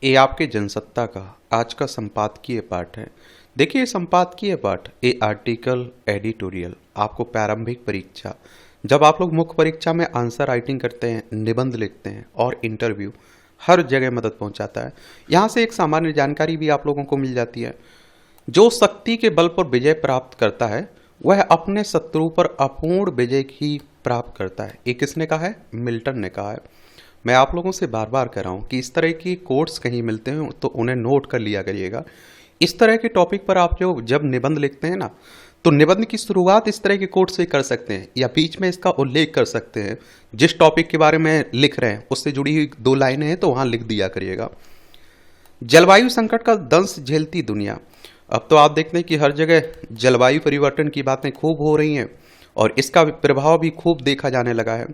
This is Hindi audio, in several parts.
ये आपके जनसत्ता का आज का संपादकीय पाठ है। देखिए, संपादकीय पाठ ये आर्टिकल एडिटोरियल आपको प्रारंभिक परीक्षा, जब आप लोग मुख्य परीक्षा में आंसर राइटिंग करते हैं, निबंध लिखते हैं और इंटरव्यू, हर जगह मदद पहुंचाता है। यहाँ से एक सामान्य जानकारी भी आप लोगों को मिल जाती है। जो शक्ति के बल पर विजय प्राप्त करता है वह अपने शत्रु पर अपूर्ण विजय की प्राप्त करता है। ये किसने कहा है? मिल्टन ने कहा है। मैं आप लोगों से बार बार कह रहा हूँ कि इस तरह की कोट्स कहीं मिलते हैं तो उन्हें नोट कर लिया करिएगा। इस तरह के टॉपिक पर आप जो जब निबंध लिखते हैं ना, तो निबंध की शुरुआत इस तरह के कोट से कर सकते हैं या बीच में इसका उल्लेख कर सकते हैं। जिस टॉपिक के बारे में लिख रहे हैं उससे जुड़ी हुई दो लाइनें हैं तो वहां लिख दिया करिएगा। जलवायु संकट का दंश झेलती दुनिया। अब तो आप देखते हैं कि हर जगह जलवायु परिवर्तन की बातें खूब हो रही हैं और इसका प्रभाव भी खूब देखा जाने लगा है।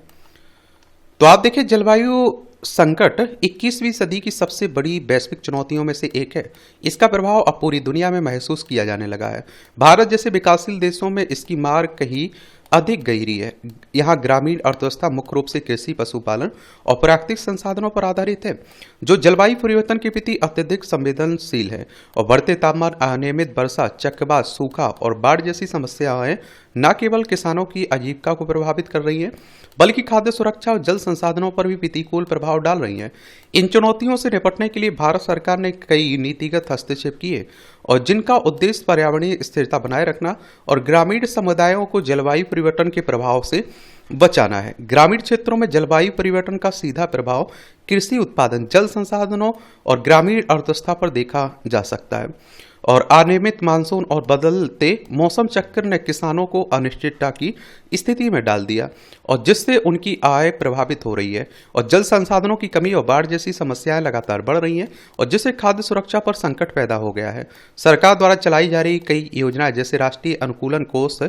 तो आप देखिए, जलवायु संकट 21वीं सदी की सबसे बड़ी वैश्विक चुनौतियों में से एक है। इसका प्रभाव अब पूरी दुनिया में महसूस किया जाने लगा है। भारत जैसे विकासशील देशों में इसकी मार कहीं अधिक गहरी है। यहाँ ग्रामीण अर्थव्यवस्था मुख्य रूप से कृषि, पशुपालन और प्राकृतिक संसाधनों पर आधारित है, जो जलवायु परिवर्तन के प्रति अत्यधिक संवेदनशील है। और बढ़ते तापमान, अनियमित वर्षा, चक्रवात, सूखा और बाढ़ जैसी समस्याएं न केवल किसानों की आजीविका को प्रभावित कर रही हैं, बल्कि खाद्य सुरक्षा और जल संसाधनों पर भी प्रतिकूल प्रभाव डाल रही हैं। इन चुनौतियों से निपटने के लिए भारत सरकार ने कई नीतिगत हस्तक्षेप किए और जिनका उद्देश्य पर्यावरणीय स्थिरता बनाए रखना और ग्रामीण समुदायों को जलवायु परिवर्तन के प्रभाव से बचाना है। ग्रामीण क्षेत्रों में जलवायु परिवर्तन का सीधा प्रभाव कृषि उत्पादन, जल संसाधनों और ग्रामीण अर्थव्यवस्था पर देखा जा सकता है। और अनियमित मानसून और बदलते मौसम चक्र ने किसानों को अनिश्चितता की स्थिति में डाल दिया और जिससे उनकी आय प्रभावित हो रही है और जल संसाधनों की कमी और बाढ़ जैसी समस्याएं लगातार बढ़ रही हैं और जिससे खाद्य सुरक्षा पर संकट पैदा हो गया है। सरकार द्वारा चलाई जा रही कई योजनाएं जैसे राष्ट्रीय अनुकूलन कोष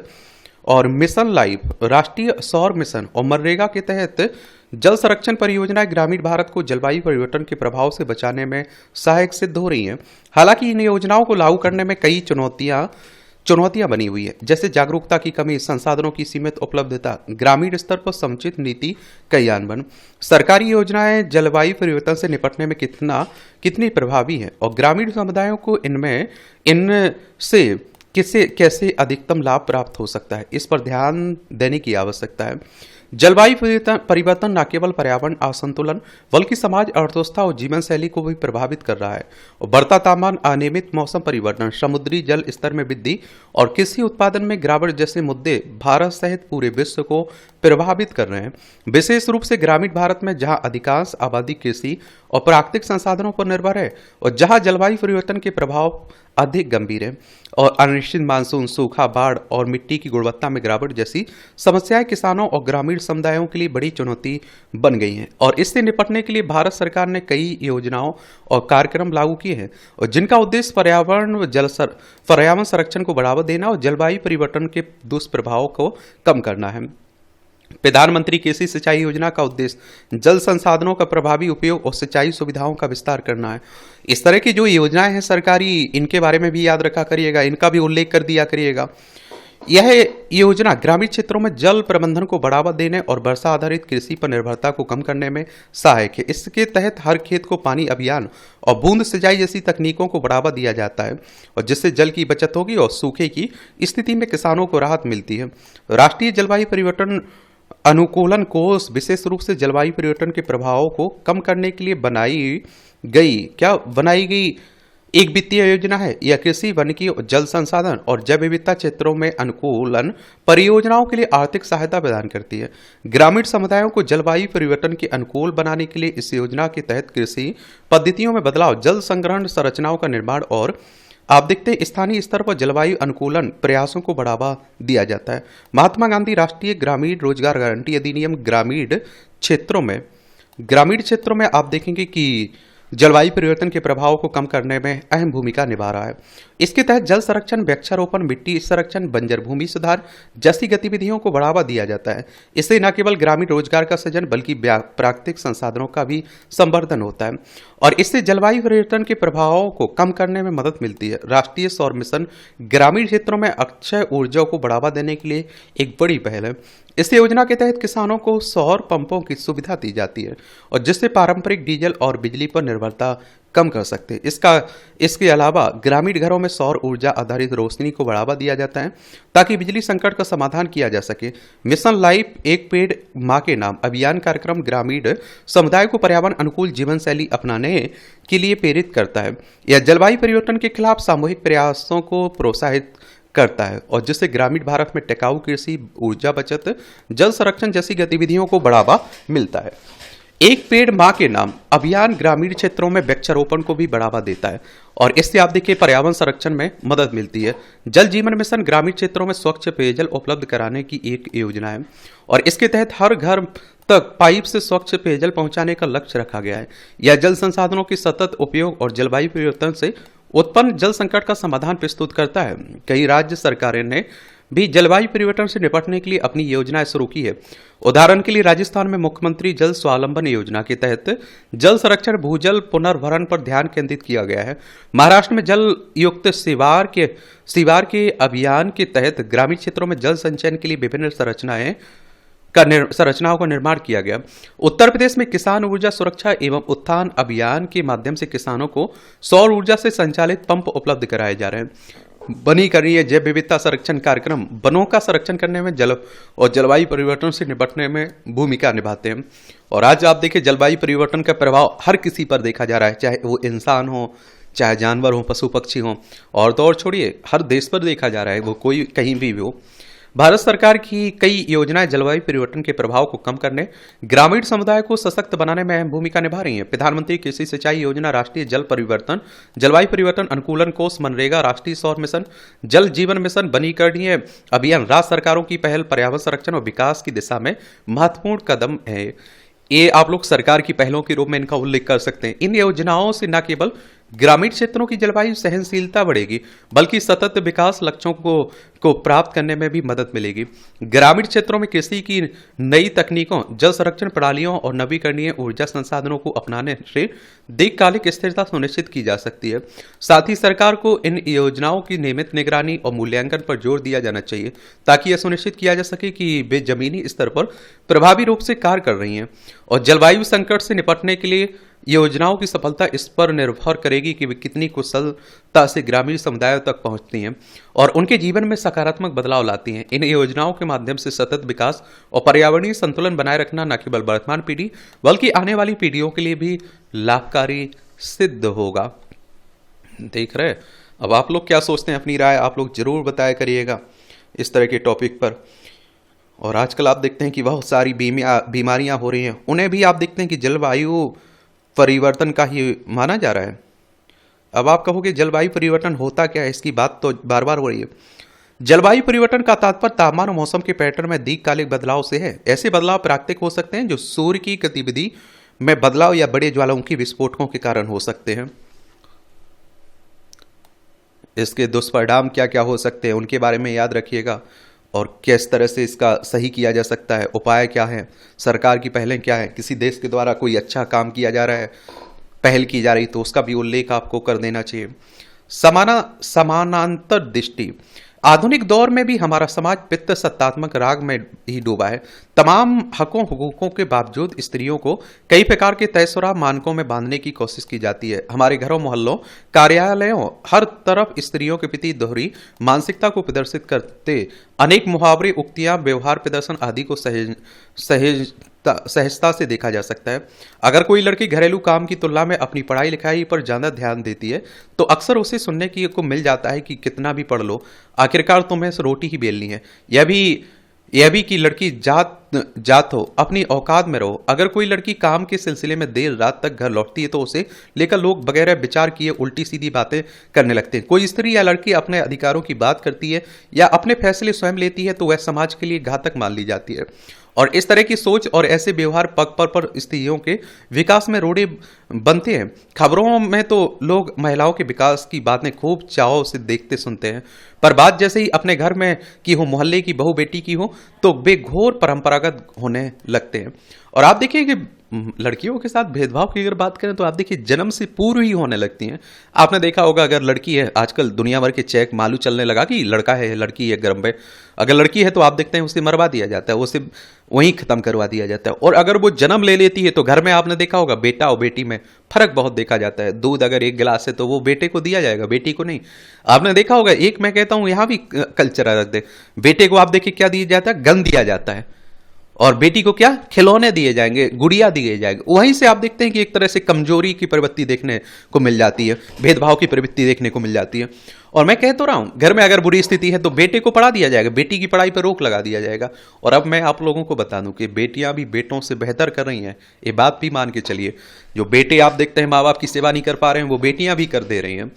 और मिशन लाइफ, राष्ट्रीय सौर मिशन और मनरेगा के तहत जल संरक्षण परियोजनाएं ग्रामीण भारत को जलवायु परिवर्तन के प्रभाव से बचाने में सहायक सिद्ध हो रही हैं। हालांकि इन योजनाओं को लागू करने में कई चुनौतियां बनी हुई है, जैसे जागरूकता की कमी, संसाधनों की सीमित उपलब्धता, ग्रामीण स्तर पर समुचित नीति क्रियान्वयन। सरकारी योजनाएं जलवायु परिवर्तन से निपटने में कितनी प्रभावी है और ग्रामीण समुदायों को इनसे कैसे अधिकतम लाभ प्राप्त हो सकता है, इस पर ध्यान देने की आवश्यकता है। जलवायु परिवर्तन न केवल पर्यावरण असंतुलन बल्कि समाज, अर्थव्यवस्था और जीवन शैली को भी प्रभावित कर रहा है। और बढ़ता तापमान, अनियमित मौसम परिवर्तन, समुद्री जल स्तर में वृद्धि और कृषि उत्पादन में गिरावट जैसे मुद्दे भारत सहित पूरे विश्व को प्रभावित कर रहे हैं। विशेष रूप से ग्रामीण भारत में, जहां अधिकांश आबादी कृषि और प्राकृतिक संसाधनों पर निर्भर है और जहां जलवायु परिवर्तन के प्रभाव अधिक गंभीर है और अनिश्चित मानसून, सूखा, बाढ़ और मिट्टी की गुणवत्ता में गिरावट जैसी समस्याएं किसानों और ग्रामीण समुदायों के लिए बड़ी चुनौती बन गई हैं। और इससे निपटने के लिए भारत सरकार ने कई योजनाओं और कार्यक्रम लागू किए हैं और जिनका उद्देश्य पर्यावरण संरक्षण को बढ़ावा देना और जलवायु परिवर्तन के दुष्प्रभावों को कम करना है। प्रधानमंत्री कृषि सिंचाई योजना का उद्देश्य जल संसाधनों का प्रभावी उपयोग और सिंचाई सुविधाओं का विस्तार करना है। इस तरह की जो योजनाएं हैं सरकारी, इनके बारे में भी याद रखा करिएगा, इनका भी उल्लेख कर दिया करिएगा। यह योजना ग्रामीण क्षेत्रों में जल प्रबंधन को बढ़ावा देने और वर्षा आधारित कृषि पर निर्भरता को कम करने में सहायक है। इसके तहत हर खेत को पानी अभियान और बूंद सिंचाई जैसी तकनीकों को बढ़ावा दिया जाता है और जिससे जल की बचत होगी और सूखे की स्थिति में किसानों को राहत मिलती है। राष्ट्रीय जलवायु परिवर्तन अनुकूलन कोष विशेष रूप से जलवायु परिवर्तन के प्रभावों को कम करने के लिए बनाई गई एक वित्तीय योजना है। यह कृषि, वानिकी, जल संसाधन और जैव विविधता क्षेत्रों में अनुकूलन परियोजनाओं के लिए आर्थिक सहायता प्रदान करती है। ग्रामीण समुदायों को जलवायु परिवर्तन के अनुकूल बनाने के लिए इस योजना के तहत कृषि पद्धतियों में बदलाव, जल संग्रहण संरचनाओं का निर्माण और आप देखते हैं स्थानीय स्तर पर जलवायु अनुकूलन प्रयासों को बढ़ावा दिया जाता है। महात्मा गांधी राष्ट्रीय ग्रामीण रोजगार गारंटी अधिनियम ग्रामीण क्षेत्रों में आप देखेंगे कि जलवायु परिवर्तन के प्रभाव को कम करने में अहम भूमिका निभा रहा है। इसके तहत जल संरक्षण, वृक्षारोपण, मिट्टी संरक्षण, बंजर भूमि सुधार जैसी गतिविधियों को बढ़ावा दिया जाता है। इससे न केवल ग्रामीण रोजगार का सृजन बल्कि प्राकृतिक संसाधनों का भी संवर्धन होता है और इससे जलवायु परिवर्तन के प्रभावों को कम करने में मदद मिलती है। राष्ट्रीय सौर मिशन ग्रामीण क्षेत्रों में अक्षय ऊर्जा को बढ़ावा देने के लिए एक बड़ी पहल है। इस योजना के तहत किसानों को सौर पंपों की सुविधा दी जाती है और जिससे पारंपरिक डीजल और बिजली पर निर्भरता कम कर सकते हैं। इसके अलावा ग्रामीण घरों में सौर ऊर्जा आधारित रोशनी को बढ़ावा दिया जाता है ताकि बिजली संकट का समाधान किया जा सके। मिशन लाइफ एक पेड़ मां के नाम अभियान कार्यक्रम ग्रामीण समुदाय को पर्यावरण अनुकूल जीवन शैली अपनाने के लिए प्रेरित करता है। यह जलवायु परिवर्तन के खिलाफ सामूहिक प्रयासों को प्रोत्साहित करता है और जिससे ग्रामीण भारत में टिकाऊ कृषि, ऊर्जा बचत, जल संरक्षण जैसी गतिविधियों को बढ़ावा मिलता है। एक पेड़ मां के नाम अभियान ग्रामीण क्षेत्रों में वृक्षारोपण को भी बढ़ावा देता है और इससे आप देखिए पर्यावरण संरक्षण में मदद मिलती है। जल जीवन मिशन ग्रामीण क्षेत्रों में स्वच्छ पेयजल उपलब्ध कराने की एक योजना है और इसके तहत हर घर तक पाइप से स्वच्छ पेयजल पहुंचाने का लक्ष्य रखा गया है। यह जल संसाधनों के सतत उपयोग और जलवायु परिवर्तन से उत्पन्न जल संकट का समाधान प्रस्तुत करता है। कई राज्य सरकारें ने भी जलवायु परिवर्तन से निपटने के लिए अपनी योजनाएं शुरू की है। उदाहरण के लिए राजस्थान में मुख्यमंत्री जल स्वावलंबन योजना के तहत जल संरक्षण, भूजल पुनर्भरण पर ध्यान केंद्रित किया गया है। महाराष्ट्र में जल युक्त शिवार के अभियान के तहत ग्रामीण क्षेत्रों में जल संचयन के लिए विभिन्न संरचनाओं का निर्माण किया गया। उत्तर प्रदेश में किसान ऊर्जा सुरक्षा एवं उत्थान अभियान के माध्यम से किसानों को सौर ऊर्जा से संचालित पंप उपलब्ध कराए जा रहे हैं। वनीकरणीय जैव विविधता संरक्षण कार्यक्रम वनों का संरक्षण करने में जलवायु परिवर्तन से निपटने में भूमिका निभाते हैं। और आज आप देखिए जलवायु परिवर्तन का प्रभाव हर किसी पर देखा जा रहा है, चाहे वो इंसान हो, चाहे जानवर हो, पशु पक्षी हो, और तो और छोड़िए हर देश पर देखा जा रहा है, वो कोई कहीं भी हो। भारत सरकार की कई योजनाएं जलवायु परिवर्तन के प्रभाव को कम करने, ग्रामीण समुदाय को सशक्त बनाने में अहम भूमिका निभा रही हैं। प्रधानमंत्री कृषि सिंचाई योजना, राष्ट्रीय जलवायु परिवर्तन अनुकूलन कोष, मनरेगा, राष्ट्रीय सौर मिशन, जल जीवन मिशन, वनीकरणीय अभियान राज्य सरकारों की पहल पर्यावरण संरक्षण और विकास की दिशा में महत्वपूर्ण कदम है। ये आप लोग सरकार की पहलों के रूप में इनका उल्लेख कर सकते हैं। इन योजनाओं से न केवल ग्रामीण क्षेत्रों की जलवायु सहनशीलता बढ़ेगी बल्कि सतत विकास लक्ष्यों को प्राप्त करने में भी मदद मिलेगी। ग्रामीण क्षेत्रों में कृषि की नई तकनीकों, जल संरक्षण प्रणालियों और नवीकरणीय ऊर्जा संसाधनों को अपनाने से दीर्घकालिक स्थिरता सुनिश्चित की जा सकती है। साथ ही सरकार को इन योजनाओं की नियमित निगरानी और मूल्यांकन पर जोर दिया जाना चाहिए ताकि यह सुनिश्चित किया जा सके कि वे जमीनी स्तर पर प्रभावी रूप से कार्य कर रही हैं। और जलवायु संकट से निपटने के लिए योजनाओं की सफलता इस पर निर्भर करेगी कि वे कितनी कुशलता से ग्रामीण समुदायों तक पहुंचती हैं और उनके जीवन में सकारात्मक बदलाव लाती हैं। इन योजनाओं के माध्यम से सतत विकास और पर्यावरणीय संतुलन बनाए रखना न केवल वर्तमान पीढ़ी बल्कि आने वाली पीढ़ियों के लिए भी लाभकारी सिद्ध होगा। देख रहे, अब आप लोग क्या सोचते हैं, अपनी राय आप लोग जरूर बताया करिएगा इस तरह के टॉपिक पर। और आजकल आप देखते हैं कि बहुत सारी बीमारियां हो रही हैं, उन्हें भी आप देखते हैं कि जलवायु परिवर्तन का ही माना जा रहा है। अब आप कहोगे जलवायु परिवर्तन होता क्या है, इसकी बात तो बार बार हो रही है। जलवायु परिवर्तन का तात्पर्य तापमान और मौसम के पैटर्न में दीर्घकालिक बदलाव से है। ऐसे बदलाव प्राकृतिक हो सकते हैं जो सूर्य की गतिविधि में बदलाव या बड़े ज्वालामुखी विस्फोटों के कारण हो सकते हैं। इसके दुष्परिणाम क्या क्या हो सकते हैं उनके बारे में याद रखिएगा और किस तरह से इसका सही किया जा सकता है, उपाय क्या है, सरकार की पहलें क्या है, किसी देश के द्वारा कोई अच्छा काम किया जा रहा है, पहल की जा रही तो उसका भी उल्लेख आपको कर देना चाहिए। समानांतर दृष्टि, आधुनिक दौर में भी हमारा समाज पित्त सत्तात्मक राग में ही डूबा है। तमाम हुकूकों के बावजूद स्त्रियों को कई प्रकार के तयशुरा मानकों में बांधने की कोशिश की जाती है। हमारे घरों, मोहल्लों, कार्यालयों, हर तरफ स्त्रियों के प्रति दोहरी मानसिकता को प्रदर्शित करते अनेक मुहावरे, उक्तियां, व्यवहार प्रदर्शन आदि को सहजता से देखा जा सकता है। अगर कोई लड़की घरेलू काम की तुलना में अपनी पढ़ाई लिखाई पर ज्यादा ध्यान देती है तो अक्सर उसे सुनने को मिल जाता है कि कितना भी पढ़ लो, आखिरकार तुम्हें रोटी ही बेलनी है। यह भी कि लड़की जात हो, अपनी औकात में रहो। अगर कोई लड़की काम के सिलसिले में देर रात तक घर लौटती है तो उसे लेकर लोग बगैर विचार किए उल्टी सीधी बातें करने लगते हैं। कोई स्त्री या लड़की अपने अधिकारों की बात करती है या अपने फैसले स्वयं लेती है तो वह समाज के लिए घातक मान ली जाती है। और इस तरह की सोच और ऐसे व्यवहार पग पर स्त्रियों के विकास में रोड़े बनते हैं। खबरों में तो लोग महिलाओं के विकास की बातें खूब चाव से देखते सुनते हैं, पर बात जैसे ही अपने घर में की हो, मोहल्ले की बहू बेटी की हो तो वे घोर परंपरागत होने लगते हैं। और आप देखिए कि लड़कियों के साथ भेदभाव की अगर बात करें तो आप देखिए जन्म से पूर्व ही होने लगती हैं। आपने देखा होगा अगर लड़की है, आजकल दुनिया भर के चेक मालूम चलने लगा कि लड़का है लड़की है गर्भ में, अगर लड़की है तो आप देखते हैं उसे मरवा दिया जाता है, उसे वहीं खत्म करवा दिया जाता है। और अगर वो जन्म ले लेती है तो घर में आपने देखा होगा बेटा और बेटी में फर्क बहुत देखा जाता है। दूध अगर एक गिलास है तो वो बेटे को दिया जाएगा, बेटी को नहीं। आपने देखा होगा, एक मैं कहता हूं यहां भी कल्चर रख दे, बेटे को आप देखिए क्या दिया जाता है, गन दिया जाता है, और बेटी को क्या खिलौने दिए जाएंगे, गुड़िया दिए जाएंगे। वहीं से आप देखते हैं कि एक तरह से कमजोरी की प्रवृत्ति देखने को मिल जाती है, भेदभाव की प्रवृत्ति देखने को मिल जाती है। और मैं कह तो रहा हूं घर में अगर बुरी स्थिति है तो बेटे को पढ़ा दिया जाएगा, बेटी की पढ़ाई पर रोक लगा दिया जाएगा। और अब मैं आप लोगों को बता दूं कि बेटियां भी बेटों से बेहतर कर रही हैं, ये बात भी मान के चलिए। जो बेटे आप देखते हैं माँ बाप की सेवा नहीं कर पा रहे हैं, वो बेटियां भी कर दे रही हैं।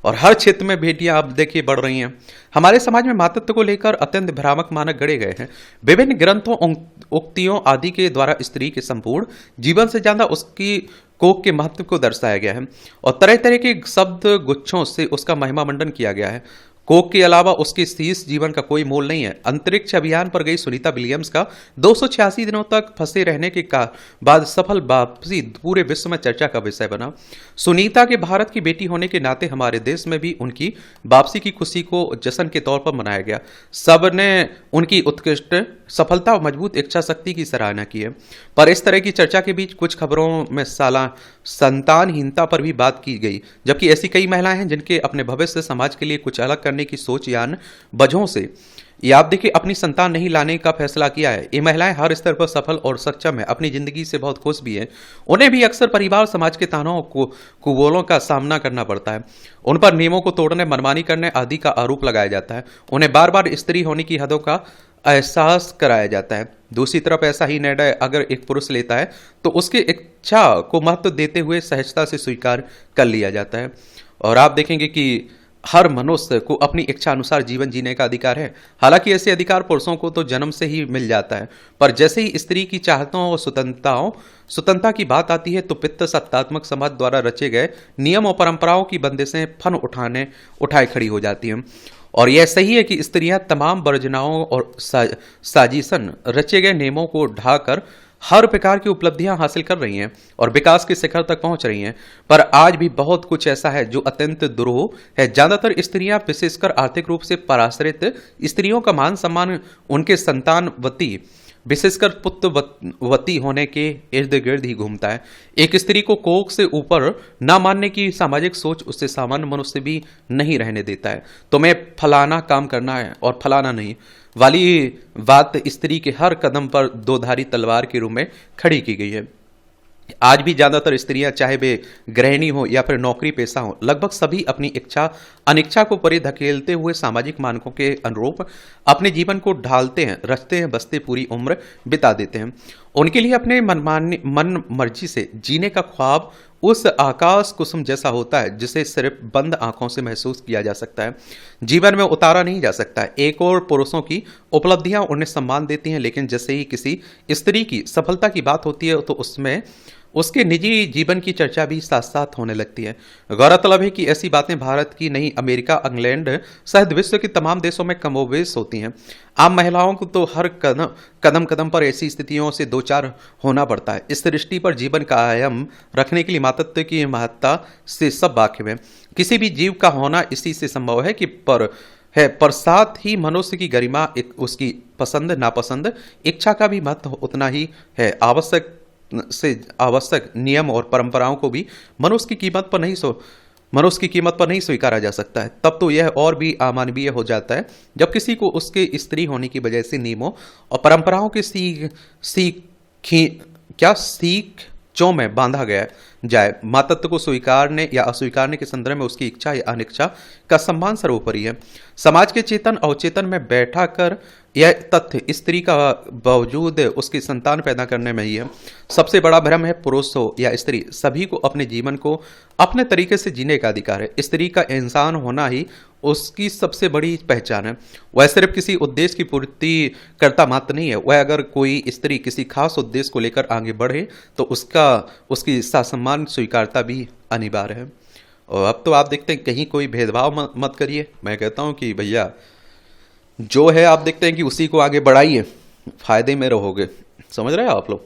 और हर क्षेत्र में बेटियां आप देखिए बढ़ रही हैं। हमारे समाज में मातृत्व को लेकर अत्यंत भ्रामक मानक गढ़े गए हैं। विभिन्न ग्रंथों, उक्तियों आदि के द्वारा स्त्री के संपूर्ण जीवन से ज्यादा उसकी कोख के महत्व को दर्शाया गया है और तरह तरह के शब्द गुच्छों से उसका महिमा मंडन किया गया है। कोक के अलावा उसके शेष जीवन का कोई मोल नहीं है। अंतरिक्ष अभियान पर गई सुनीता विलियम्स का 286 दिनों तक फंसे रहने के बाद सफल वापसी पूरे विश्व में चर्चा का विषय बना। सुनीता के भारत की बेटी होने के नाते हमारे देश में भी उनकी वापसी की खुशी को जश्न के तौर पर मनाया गया। सब ने उनकी उत्कृष्ट सफलता और मजबूत इच्छा शक्ति की सराहना की है। पर इस तरह की चर्चा के बीच कुछ खबरों में संतानहीनता पर भी बात की गई, जबकि ऐसी कई महिलाएं हैं जिनके अपने भविष्य समाज के लिए कुछ अलग करने की सोच या वजहों से या आप देखिए अपनी संतान नहीं लाने का फैसला किया है। ये महिलाएं हर स्तर पर सफल और सक्षम है, अपनी जिंदगी से बहुत खुश भी है। उन्हें भी अक्सर परिवार समाज के तानों को कुबोलों का सामना करना पड़ता है। उन पर नियमों को तोड़ने, मनमानी करने आदि का आरोप लगाया जाता है। उन्हें बार बार स्त्री होने की हदों का एहसास कराया जाता है। दूसरी तरफ ऐसा ही निर्णय अगर एक पुरुष लेता है तो उसकी इच्छा को महत्व देते हुए सहजता से स्वीकार कर लिया जाता है। और आप देखेंगे कि हर मनुष्य को अपनी इच्छा अनुसार जीवन जीने का अधिकार है। हालांकि ऐसे अधिकार पुरुषों को तो जन्म से ही मिल जाता है, पर जैसे ही स्त्री की चाहतों और स्वतंत्रता की बात आती है तो पितृसत्तात्मक समाज द्वारा रचे गए नियम और परंपराओं की बंदिशें फन उठाए खड़ी हो जाती हैं। और यह सही है कि स्त्रियां तमाम वर्जनाओं और साजिशन रचे गए नियमों को ढाकर हर प्रकार की उपलब्धियां हासिल कर रही हैं और विकास के शिखर तक पहुंच रही हैं। पर आज भी बहुत कुछ ऐसा है जो अत्यंत दुरूह है। ज्यादातर स्त्रियां, विशेषकर आर्थिक रूप से पराश्रित स्त्रियों का मान सम्मान उनके संतानवती, विशेषकर पुत्रवती होने के इर्द गिर्द ही घूमता है। एक स्त्री को कोख से ऊपर ना मानने की सामाजिक सोच उससे सामान्य मनुष्य भी नहीं रहने देता है। तुम्हें फलाना काम करना है और फलाना नहीं वाली बात स्त्री के हर कदम पर दोधारी तलवार के रूप में खड़ी की गई है। आज भी ज्यादातर स्त्रियां, चाहे वे गृहिणी हो या फिर नौकरी पेशा हो, लगभग सभी अपनी इच्छा अनिच्छा को परे धकेलते हुए सामाजिक मानकों के अनुरूप अपने जीवन को ढालते हैं, रचते हैं, बसते पूरी उम्र बिता देते हैं। उनके लिए अपने मन मर्जी से जीने का ख्वाब उस आकाश कुसुम जैसा होता है जिसे सिर्फ बंद आंखों से महसूस किया जा सकता है, जीवन में उतारा नहीं जा सकता है। एक और पुरुषों की उपलब्धियां उन्हें सम्मान देती हैं, लेकिन जैसे ही किसी स्त्री की सफलता की बात होती है तो उसमें उसके निजी जीवन की चर्चा भी साथ साथ होने लगती है। गौरतलब है कि ऐसी बातें भारत की नहीं, अमेरिका, इंग्लैंड सहित विश्व के तमाम देशों में कमोबेश होती हैं। आम महिलाओं को तो हर कदम कदम पर ऐसी स्थितियों से दो चार होना पड़ता है। इस सृष्टि पर जीवन कायम रखने के लिए मातृत्व की महत्ता से सब वाकिफ हैं। किसी भी जीव का होना इसी से संभव है कि पर साथ ही मनुष्य की गरिमा, उसकी पसंद नापसंद, इच्छा का भी महत्व उतना ही है। आवश्यक नियम और परंपराओं को भी मनुष्य की कीमत पर नहीं स्वीकारा जा सकता है। तब तो यह और भी अमानवीय हो जाता है जब किसी को उसके स्त्री होने की वजह से नियमों और परंपराओं के सीख चों में बांधा गया जाए। मातृत्व को स्वीकारने या अस्वीकारने के संदर्भ में उसकी इच्छा या अनिच्छा का सम्मान सर्वोपरि है। समाज के चेतन अवचेतन में बैठा कर यह तथ्य स्त्री का बावजूद उसकी संतान पैदा करने में ही है। सबसे बड़ा भ्रम है पुरुष हो या स्त्री, सभी को अपने जीवन को अपने तरीके से जीने का अधिकार है। स्त्री का इंसान होना ही उसकी सबसे बड़ी पहचान है। वह सिर्फ किसी उद्देश्य की पूर्ति करता मात्र नहीं है, वह अगर कोई स्त्री किसी खास उद्देश्य को लेकर आगे बढ़े तो उसकी सम्मान स्वीकारता भी अनिवार्य है। और अब तो आप देखते हैं कहीं कोई भेदभाव मत करिए। मैं कहता हूं कि भैया जो है आप देखते हैं कि उसी को आगे बढ़ाइए, फायदे में रहोगे। समझ रहे हो आप लोग?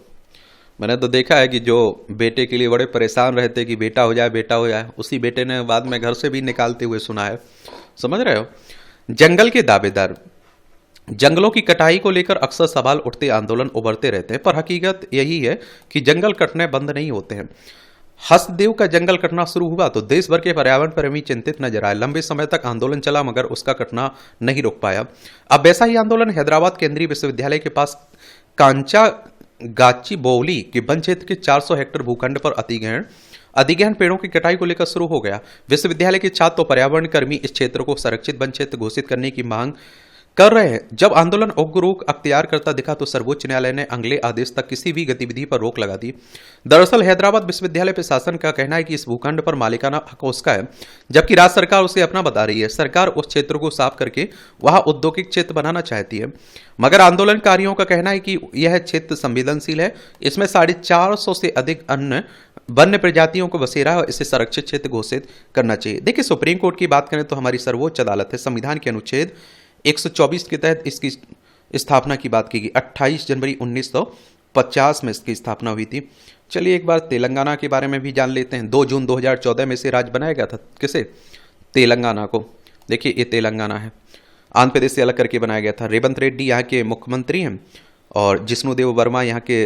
मैंने तो देखा है कि जो बेटे के लिए बड़े परेशान रहते कि बेटा हो जाए बेटा हो जाए, उसी बेटे ने बाद में घर से भी निकालते हुए सुना है। समझ रहे हो? जंगल के दावेदार। जंगलों की कटाई को लेकर अक्सर सवाल उठते, आंदोलन उभरते रहते हैं, पर हकीकत यही है कि जंगल कटने बंद नहीं होते हैं। हसदेव का जंगल कटना शुरू हुआ तो देश भर के पर्यावरण प्रेमी चिंतित नजर आए। लंबे समय तक आंदोलन चला मगर उसका कटना नहीं रुक पाया। अब वैसा ही आंदोलन हैदराबाद केंद्रीय विश्वविद्यालय के पास कांचा गाची बोवली के वन क्षेत्र के 400 हेक्टेयर भूखंड पर अधिग्रहण पेड़ों की कटाई को लेकर शुरू हो गया। विश्वविद्यालय के छात्र और पर्यावरण कर्मी इस क्षेत्र को संरक्षित वन क्षेत्र घोषित करने की मांग कर रहे हैं। जब आंदोलन उग्र रूप अख्तियार करता दिखा तो सर्वोच्च न्यायालय ने अगले आदेश तक किसी भी गतिविधि पर रोक लगा दी। दरअसल हैदराबाद विश्वविद्यालय प्रशासन का कहना है कि इस भूखंड पर मालिकाना हक उसका है, जबकि राज्य सरकार उसे अपना बता रही है। सरकार उस क्षेत्र को साफ करके वहां औद्योगिक क्षेत्र बनाना चाहती है, मगर आंदोलनकारियों का कहना है कि यह क्षेत्र संवेदनशील है, इसमें 450 से अधिक अन्य वन्य प्रजातियों को बसेरा है और इसे संरक्षित क्षेत्र घोषित करना चाहिए। देखिए, सुप्रीम कोर्ट की बात करें तो हमारी सर्वोच्च अदालत है। संविधान के अनुच्छेद 124 के तहत इसकी स्थापना की बात की गई। 28 जनवरी 1950 में इसकी स्थापना हुई थी। चलिए एक बार तेलंगाना के बारे में भी जान लेते हैं। 2 जून 2014 में इसे राज्य बनाया गया था। किसे? तेलंगाना को। देखिए ये तेलंगाना है, आंध्र प्रदेश से अलग करके बनाया गया था। रेवंत रेड्डी यहाँ के मुख्यमंत्री हैं और जिष्णुदेव वर्मा यहाँ के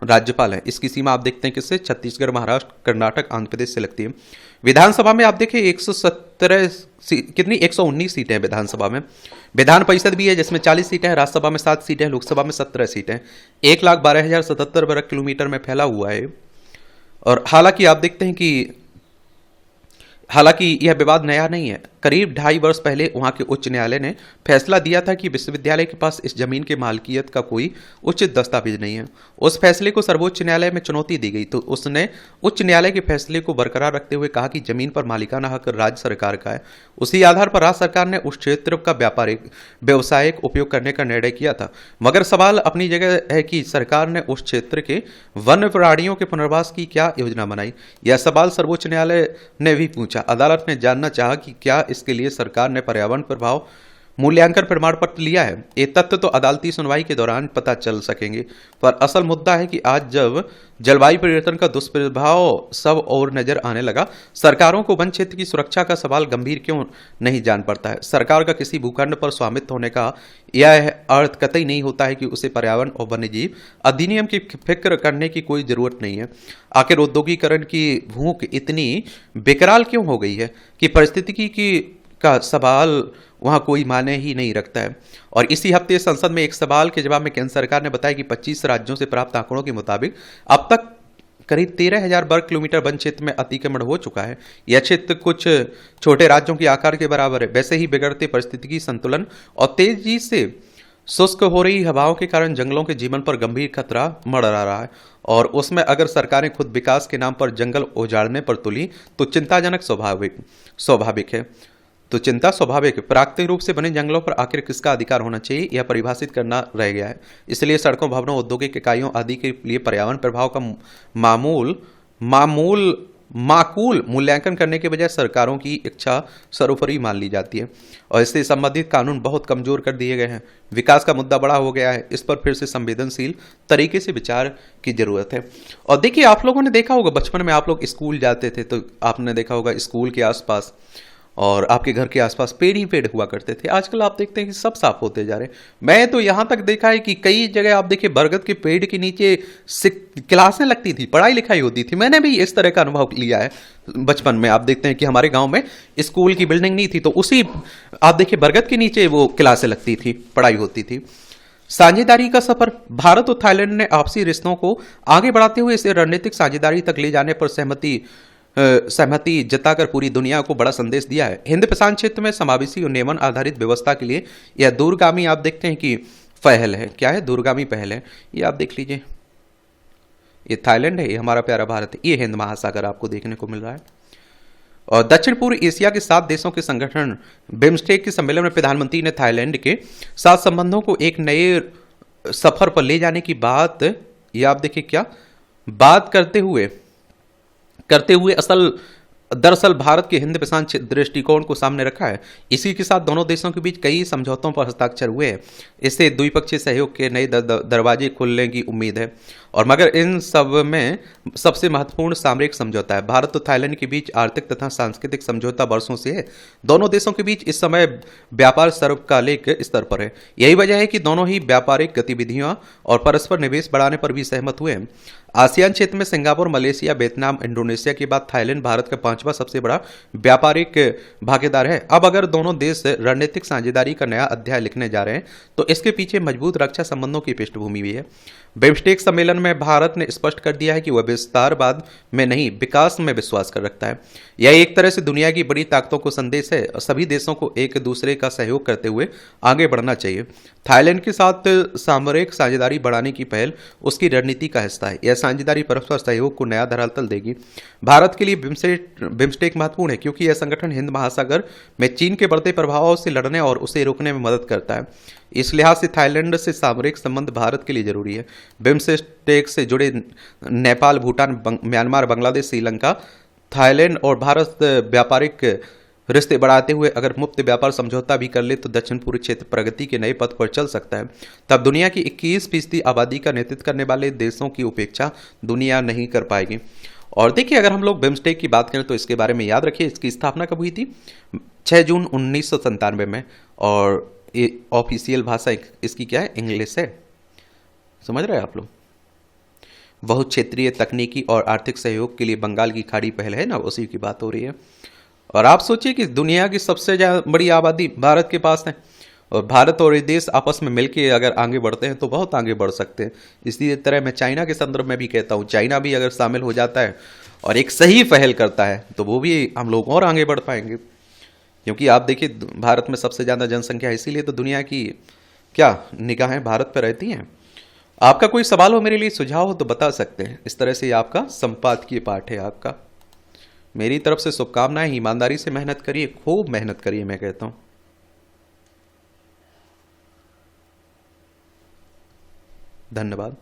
राज्यपाल है। इसकी सीमा आप देखते हैं किससे? छत्तीसगढ़, महाराष्ट्र, कर्नाटक, आंध्र प्रदेश से लगती है। विधानसभा में आप देखिए 119 सीटें हैं विधानसभा में। विधान परिषद भी है जिसमें 40 सीटें हैं, राज्यसभा में 7 सीटें हैं, लोकसभा में 17 सीटें। 1,12,077 वर्ग किलोमीटर में फैला हुआ है। और हालांकि यह विवाद नया नहीं है। करीब 2.5 वर्ष पहले वहां के उच्च न्यायालय ने फैसला दिया था कि विश्वविद्यालय के पास इस जमीन के मालकियत का कोई उचित दस्तावेज नहीं है। उस फैसले को सर्वोच्च न्यायालय में चुनौती दी गई तो उसने उच्च न्यायालय के फैसले को बरकरार रखते हुए कहा कि जमीन पर मालिकाना हक राज्य सरकार का है। उसी आधार पर राज्य सरकार ने उस क्षेत्र का व्यावसायिक उपयोग करने का निर्णय किया था। मगर सवाल अपनी जगह है कि सरकार ने उस क्षेत्र के वन्य प्राणियों के पुनर्वास की क्या योजना बनाई। यह सवाल सर्वोच्च न्यायालय ने भी पूछा। अदालत ने जानना चाहा कि क्या इसके लिए सरकार ने पर्यावरण प्रभाव मूल्यांकन प्रमाण पत्र लिया है। ये तथ्य तो अदालती सुनवाई के दौरान पता चल सकेंगे, पर असल मुद्दा है कि आज जब जलवायु परिवर्तन का दुष्प्रभाव सब और नजर आने लगा, सरकारों को वन क्षेत्र की सुरक्षा का सवाल गंभीर क्यों नहीं जान पड़ता है। सरकार का किसी भूखंड पर स्वामित्व होने का यह अर्थ कतई नहीं होता है कि उसे पर्यावरण और वन्यजीव अधिनियम की फिक्र करने की कोई जरूरत नहीं है। आखिर औद्योगिकरण की भूख इतनी बेकरार क्यों हो गई है कि परिस्थितिकी का सवाल वहां कोई मायने ही नहीं रखता है। और इसी हफ्ते संसद में एक सवाल के जवाब में केंद्र सरकार ने बताया कि 25 राज्यों से प्राप्त आंकड़ों के मुताबिक अब तक करीब 13,000 वर्ग किलोमीटर वन क्षेत्र में अतिक्रमण हो चुका है। यह क्षेत्र कुछ छोटे राज्यों के आकार के बराबर है। वैसे ही बिगड़ते परिस्थितिकी संतुलन और तेजी से शुष्क हो रही हवाओं के कारण जंगलों के जीवन पर गंभीर खतरा मंडरा रहा है। और उसमें अगर सरकारें खुद विकास के नाम पर जंगल उजाड़ने पर तुली तो चिंताजनक स्वाभाविक है। तो चिंता स्वाभाविक है। प्राकृतिक रूप से बने जंगलों पर आखिर किसका अधिकार होना चाहिए, यह परिभाषित करना रह गया है। इसलिए सड़कों, भवनों, औद्योगिक इकाइयों आदि के लिए पर्यावरण प्रभाव का माकूल मूल्यांकन करने के बजाय सरकारों की इच्छा सर्वोपरि मान ली जाती है और इससे संबंधित कानून बहुत कमजोर कर दिए गए हैं। विकास का मुद्दा बड़ा हो गया है, इस पर फिर से संवेदनशील तरीके से विचार की जरूरत है। और देखिए, आप लोगों ने देखा होगा बचपन में आप लोग स्कूल जाते थे तो आपने देखा होगा स्कूल के आसपास और आपके घर के आसपास पेड़ ही पेड़ हुआ करते थे। आजकल आप देखते हैं कि सब साफ होते जा रहे हैं। मैं तो यहां तक देखा है कि कई जगह आप देखिए बरगद के पेड़ के नीचे क्लासें लगती थी, पढ़ाई लिखाई होती थी। मैंने भी इस तरह का अनुभव लिया है बचपन में। आप देखते हैं कि हमारे गांव में स्कूल की बिल्डिंग नहीं थी तो उसी आप देखिए बरगद के नीचे वो क्लासें लगती थी, पढ़ाई होती थी। साझेदारी का सफर। भारत और थाईलैंड ने आपसी रिश्तों को आगे बढ़ाते हुए इसे रणनीतिक साझेदारी तक ले जाने पर सहमति जताकर पूरी दुनिया को बड़ा संदेश दिया है। हिंद प्रशांत क्षेत्र में समावेशी और नियमन आधारित व्यवस्था के लिए यह दूरगामी आप देखते हैं कि पहल है। क्या है? दूरगामी पहल है। ये आप देख लीजिए, ये थाईलैंड है, ये हमारा प्यारा भारत है, ये हिंद महासागर आपको देखने को मिल रहा है। और दक्षिण पूर्व एशिया के 7 देशों के संगठन बिम्स्टेक के सम्मेलन में प्रधानमंत्री ने थाईलैंड के साथ संबंधों को एक नए सफर पर ले जाने की बात, ये आप देखिए क्या बात करते हुए असल दरअसल भारत के हिंद प्रशांत दृष्टिकोण को सामने रखा है। इसी के साथ दोनों देशों के बीच कई समझौतों पर हस्ताक्षर हुए हैं। इससे द्विपक्षीय सहयोग के नए दरवाजे खुलने की उम्मीद है। और मगर इन सब में सबसे महत्वपूर्ण सामरिक समझौता है। भारत और थाईलैंड के बीच आर्थिक तथा सांस्कृतिक समझौता वर्षों से है। दोनों देशों के बीच इस समय व्यापार सर्वकालिक स्तर पर है। यही वजह है कि दोनों ही व्यापारिक गतिविधियां और परस्पर निवेश बढ़ाने पर भी सहमत हुए हैं। आसियान क्षेत्र में सिंगापुर, मलेशिया, वियतनाम, इंडोनेशिया के बाद थाईलैंड भारत का 5वां सबसे बड़ा व्यापारिक भागीदार है। अब अगर दोनों देश रणनीतिक साझेदारी का नया अध्याय लिखने जा रहे हैं तो इसके पीछे मजबूत रक्षा संबंधों की पृष्ठभूमि भी है। बिम्स्टेक सम्मेलन में भारत ने स्पष्ट कर दिया है कि वह विस्तारवाद में नहीं, विकास में विश्वास कर रखता है। यह एक तरह से दुनिया की बड़ी ताकतों को संदेश है और सभी देशों को एक दूसरे का सहयोग करते हुए आगे बढ़ना चाहिए। थाईलैंड के साथ सामरिक साझेदारी बढ़ाने की पहल उसकी रणनीति का हिस्सा है। यह साझेदारी परस्पर सहयोग को नया धरातल देगी। भारत के लिए बिम्स्टेक महत्वपूर्ण है क्योंकि यह संगठन हिंद महासागर में चीन के बढ़ते प्रभाव से लड़ने और उसे रोकने में मदद करता है। इस लिहाज से थाईलैंड से सामरिक संबंध भारत के लिए जरूरी है। बिम्स्टेक से जुड़े नेपाल, भूटान, म्यांमार, बांग्लादेश, श्रीलंका, थाईलैंड और भारत व्यापारिक रिश्ते बढ़ाते हुए अगर मुक्त व्यापार समझौता भी कर ले तो दक्षिण पूर्व क्षेत्र प्रगति के नए पथ पर चल सकता है। तब दुनिया की 21% आबादी का नेतृत्व करने वाले देशों की उपेक्षा दुनिया नहीं कर पाएगी। और देखिए, अगर हम लोग बिम्स्टेक की बात करें तो इसके बारे में याद रखिए, इसकी स्थापना कब हुई थी? 6 जून 1997 में। और ये ऑफिशियल भाषा इसकी क्या है? इंग्लिश है। समझ रहे हैं आप लोग? बहुत क्षेत्रीय तकनीकी और आर्थिक सहयोग के लिए बंगाल की खाड़ी पहल है ना, उसी की बात हो रही है। और आप सोचिए कि दुनिया की सबसे ज्यादा बड़ी आबादी भारत के पास है और भारत और ये देश आपस में मिलकर अगर आगे बढ़ते हैं तो बहुत आगे बढ़ सकते हैं। इसी तरह मैं चाइना के संदर्भ में भी कहता हूँ, चाइना भी अगर शामिल हो जाता है और एक सही पहल करता है तो वो भी हम लोग और आगे बढ़ पाएंगे। क्योंकि आप देखिए, भारत में सबसे ज़्यादा जनसंख्या है, इसीलिए तो दुनिया की क्या निगाहें भारत पर रहती हैं। आपका कोई सवाल हो, मेरे लिए सुझाव हो तो बता सकते हैं। इस तरह से आपका संपादकीय पाठ है आपका। मेरी तरफ से शुभकामनाएं। ईमानदारी से मेहनत करिए, खूब मेहनत करिए, मैं कहता हूं। धन्यवाद।